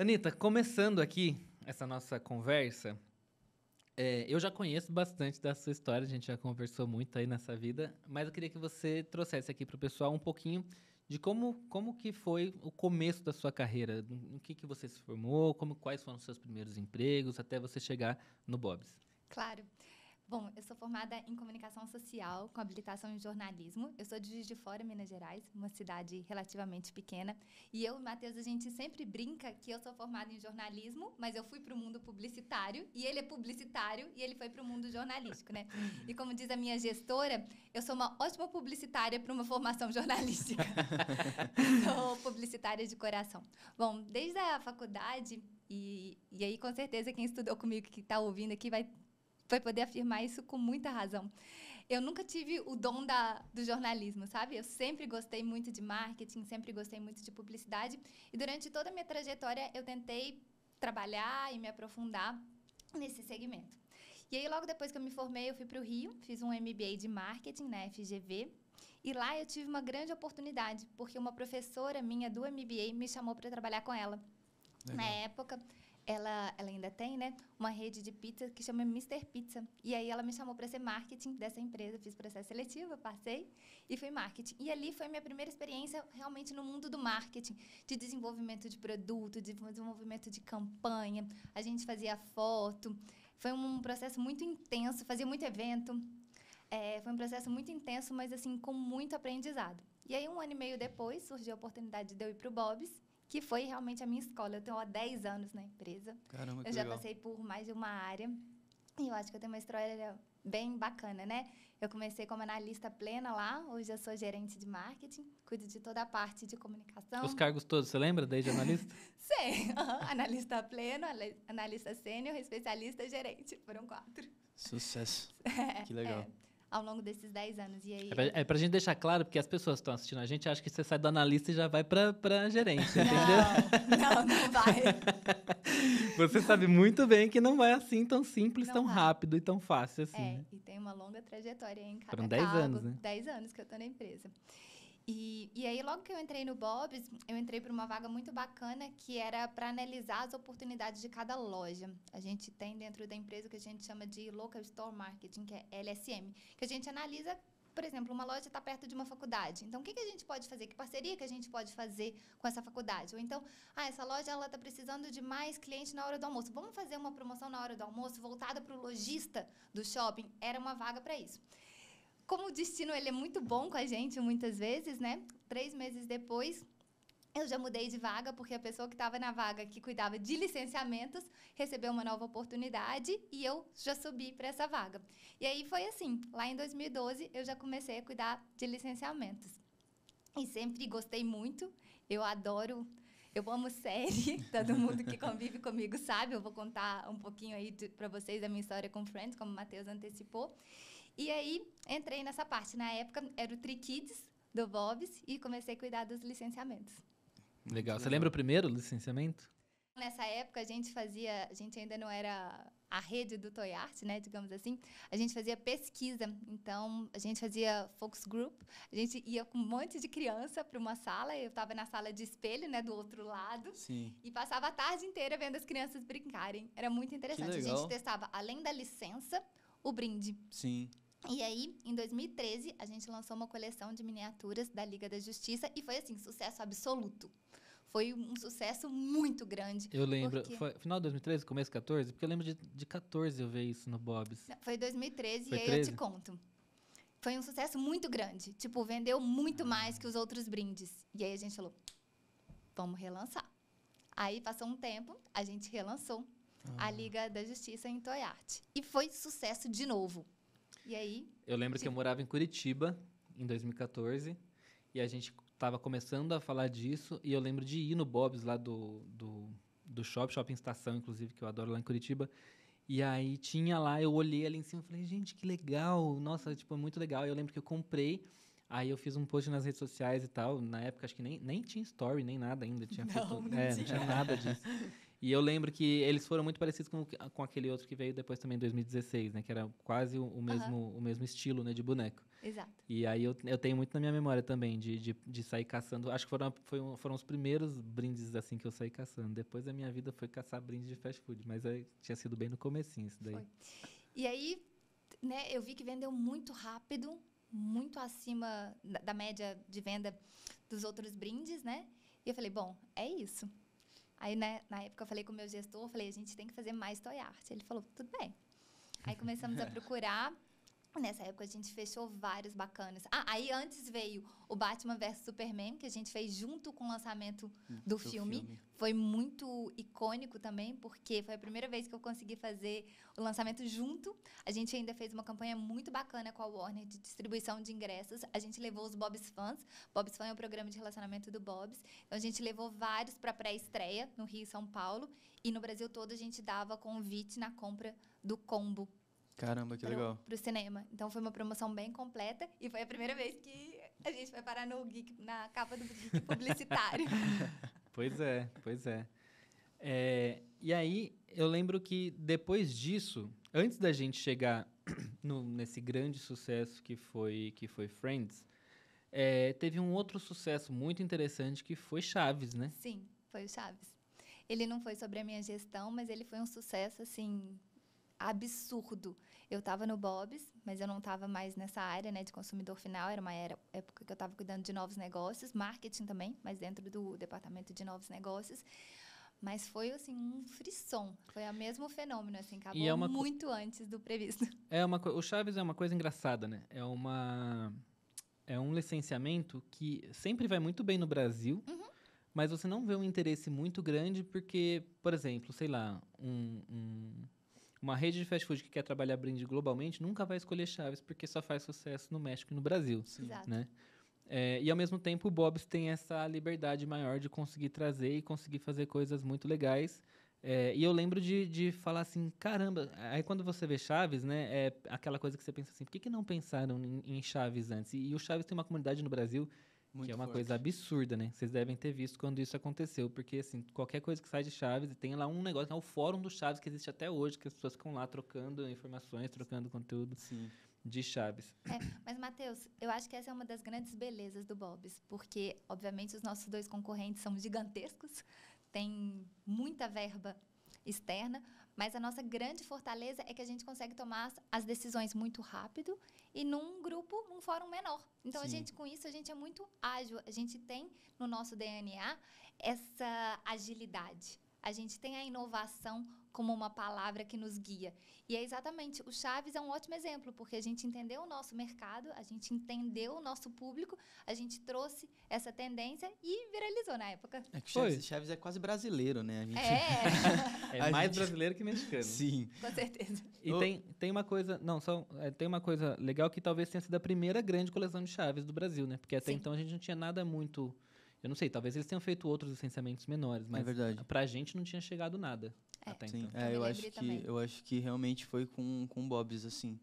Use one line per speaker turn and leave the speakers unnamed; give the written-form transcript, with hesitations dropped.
Anitta, começando aqui essa nossa conversa, eu já conheço bastante da sua história, a gente já conversou muito aí nessa vida, mas eu queria que você trouxesse aqui para o pessoal um pouquinho de como que foi o começo da sua carreira, no que você se formou, quais foram os seus primeiros empregos, até você chegar no Bob's.
Claro. Bom, eu sou formada em comunicação social, com habilitação em jornalismo. Eu sou de Juiz de Fora, Minas Gerais, uma cidade relativamente pequena. E eu e o Matheus, a gente sempre brinca que eu sou formada em jornalismo, mas eu fui para o mundo publicitário, e ele é publicitário, e ele foi para o mundo jornalístico, né? E como diz a minha gestora, eu sou uma ótima publicitária para uma formação jornalística. Sou publicitária de coração. Bom, desde a faculdade, e aí com certeza quem estudou comigo, que está ouvindo aqui, vai poder afirmar isso com muita razão. Eu nunca tive o dom do jornalismo, sabe? Eu sempre gostei muito de marketing, sempre gostei muito de publicidade. E durante toda a minha trajetória, eu tentei trabalhar e me aprofundar nesse segmento. E aí, logo depois que eu me formei, eu fui para o Rio, fiz um MBA de marketing na FGV. E lá eu tive uma grande oportunidade, porque uma professora minha do MBA me chamou para trabalhar com ela.
Legal.
Na época, ela ainda tem, né, uma rede de pizza que chama Mr. Pizza. E aí ela me chamou para ser marketing dessa empresa. Fiz processo seletivo, eu passei e fui marketing. E ali foi minha primeira experiência realmente no mundo do marketing, de desenvolvimento de produto, de desenvolvimento de campanha. A gente fazia foto. Foi um processo muito intenso, fazia muito evento. Foi um processo muito intenso, mas assim, com muito aprendizado. E aí, 1 ano e meio depois, surgiu a oportunidade de eu ir para o Bob's, que foi realmente a minha escola. Eu tenho há 10 anos na empresa.
Caramba, que
Eu já
legal.
passei por mais de uma área. E eu acho que eu tenho uma história bem bacana, né? Eu comecei como analista plena lá. Hoje eu sou gerente de marketing. Cuido de toda a parte de comunicação.
Os cargos todos, você lembra desde analista?
Sei. Analista pleno, analista sênior, especialista, gerente. Foram 4.
Sucesso. Que legal.
Ao longo desses 10 anos. E aí,
É pra gente deixar claro, porque as pessoas que estão assistindo a gente acham que você sai do analista e já vai pra gerente, entendeu?
Não vai.
Você sabe muito bem que não é assim tão simples,
Não
tão
vai.
rápido e tão fácil assim.
E tem uma longa trajetória em cada
Foram 10
cargo.
anos, né?
10 anos que eu tô na empresa. E aí, logo que eu entrei no Bob's, eu entrei para uma vaga muito bacana, que era para analisar as oportunidades de cada loja. A gente tem dentro da empresa o que a gente chama de Local Store Marketing, que é LSM, que a gente analisa, por exemplo, uma loja está perto de uma faculdade. Então, o que a gente pode fazer? Que parceria que a gente pode fazer com essa faculdade? Ou então, essa loja está precisando de mais cliente na hora do almoço. Vamos fazer uma promoção na hora do almoço voltada para o lojista do shopping? Era uma vaga para isso. Como o destino ele é muito bom com a gente, muitas vezes, né? 3 meses depois, eu já mudei de vaga, porque a pessoa que estava na vaga, que cuidava de licenciamentos, recebeu uma nova oportunidade e eu já subi para essa vaga. E aí foi assim, lá em 2012, eu já comecei a cuidar de licenciamentos. E sempre gostei muito, eu amo série, todo mundo que convive comigo sabe, eu vou contar um pouquinho aí para vocês da minha história com Friends, como o Matheus antecipou. E aí, entrei nessa parte. Na época, era o Tri Kids do Bob's e comecei a cuidar dos licenciamentos.
Legal. Você lembra o primeiro licenciamento?
Nessa época, a gente ainda não era a rede do Toy Art, né, digamos assim. A gente fazia pesquisa. Então, a gente fazia focus group. A gente ia com um monte de criança para uma sala. Eu estava na sala de espelho, né, do outro lado.
Sim.
E passava a tarde inteira vendo as crianças brincarem. Era muito interessante. A gente testava, além da licença, o brinde.
Sim.
E aí, em 2013, a gente lançou uma coleção de miniaturas da Liga da Justiça e foi, assim, sucesso absoluto. Foi um sucesso muito grande.
Eu lembro. Foi final de 2013, começo de 14? Porque eu lembro de 14 eu ver isso no Bob's.
Foi 2013
Foi
e aí
13?
eu te conto. Foi um sucesso muito grande. Tipo, vendeu muito mais que os outros brindes. E aí a gente falou, vamos relançar. Aí passou um tempo, a gente relançou a Liga da Justiça em Toy Art. E foi sucesso de novo. E aí...
Eu lembro que eu morava em Curitiba, em 2014, e a gente estava começando a falar disso, e eu lembro de ir no Bob's lá do Shopping Estação, inclusive, que eu adoro lá em Curitiba, e aí tinha lá, eu olhei ali em cima e falei, gente, que legal, nossa, tipo, é muito legal. E eu lembro que eu comprei, aí eu fiz um post nas redes sociais e tal, na época acho que nem tinha story, nem nada ainda, tinha
Não,
feito,
não
não tinha nada disso. E eu lembro que eles foram muito parecidos com aquele outro que veio depois também em 2016, né? Que era quase o mesmo estilo, né? De boneco.
Exato.
E aí eu tenho muito na minha memória também de sair caçando. Acho que foram os primeiros brindes assim que eu saí caçando. Depois a minha vida foi caçar brindes de fast food. Mas aí tinha sido bem no comecinho isso daí.
Foi. E aí, né, eu vi que vendeu muito rápido, muito acima da média de venda dos outros brindes, né? E eu falei, bom, é isso. Aí, né, na época, eu falei com o meu gestor, falei, a gente tem que fazer mais toy art. Ele falou, tudo bem. Aí começamos a procurar. Nessa época, a gente fechou vários bacanas. Aí antes veio o Batman vs Superman, que a gente fez junto com o lançamento do filme. Foi muito icônico também, porque foi a primeira vez que eu consegui fazer o lançamento junto. A gente ainda fez uma campanha muito bacana com a Warner de distribuição de ingressos. A gente levou os Bob's Fans. Bob's Fan é o programa de relacionamento do Bob's. Então, a gente levou vários para pré-estreia no Rio e São Paulo. E no Brasil todo, a gente dava convite na compra do combo.
Caramba, que legal.
Pro cinema. Então, foi uma promoção bem completa. E foi a primeira vez que a gente vai parar no Geek, na capa do Geek publicitário.
Pois é, pois é. E aí, eu lembro que depois disso, antes da gente chegar nesse grande sucesso que foi Friends, teve um outro sucesso muito interessante que foi Chaves, né?
Sim, foi o Chaves. Ele não foi sobre a minha gestão, mas ele foi um sucesso, assim, absurdo. Eu estava no Bob's, mas eu não estava mais nessa área, né, de consumidor final. Era uma época que eu estava cuidando de novos negócios, marketing também, mas dentro do departamento de novos negócios. Mas foi, assim, um frisson. Foi o mesmo fenômeno, assim, acabou muito antes do previsto.
O Chaves é uma coisa engraçada, né? É um licenciamento que sempre vai muito bem no Brasil, mas você não vê um interesse muito grande porque, por exemplo, sei lá, uma rede de fast food que quer trabalhar brinde globalmente nunca vai escolher Chaves porque só faz sucesso no México e no Brasil.
Sim. Exato.
Né? E, ao mesmo tempo, o Bob's tem essa liberdade maior de conseguir trazer e conseguir fazer coisas muito legais. E eu lembro de falar assim, caramba, aí quando você vê Chaves, né, é aquela coisa que você pensa assim, por que não pensaram em Chaves antes? E o Chaves tem uma comunidade no Brasil muito que é uma forte. Coisa absurda, né? Vocês devem ter visto quando isso aconteceu, porque assim, qualquer coisa que sai de Chaves, tem lá um negócio que é o fórum do Chaves, que existe até hoje, que as pessoas ficam lá trocando informações, trocando conteúdo. Sim. De Chaves.
Mas, Matheus, eu acho que essa é uma das grandes belezas do Bob's, porque, obviamente, os nossos dois concorrentes são gigantescos, tem muita verba externa, mas a nossa grande fortaleza é que a gente consegue tomar as decisões muito rápido e num fórum menor. Então, Sim. Com isso, a gente é muito ágil. A gente tem no nosso DNA essa agilidade. A gente tem a inovação como uma palavra que nos guia. E é exatamente, o Chaves é um ótimo exemplo, porque a gente entendeu o nosso mercado, a gente entendeu o nosso público, a gente trouxe essa tendência e viralizou na época.
Chaves é quase brasileiro, né?
É mais brasileiro que mexicano.
Sim.
Com certeza.
E tem uma coisa, tem uma coisa legal que talvez tenha sido a primeira grande coleção de Chaves do Brasil, né? Porque até então a gente não tinha nada muito... Eu não sei, talvez eles tenham feito outros licenciamentos menores, mas pra gente não tinha chegado nada até então.
Eu acho que realmente foi com o Bob's, assim.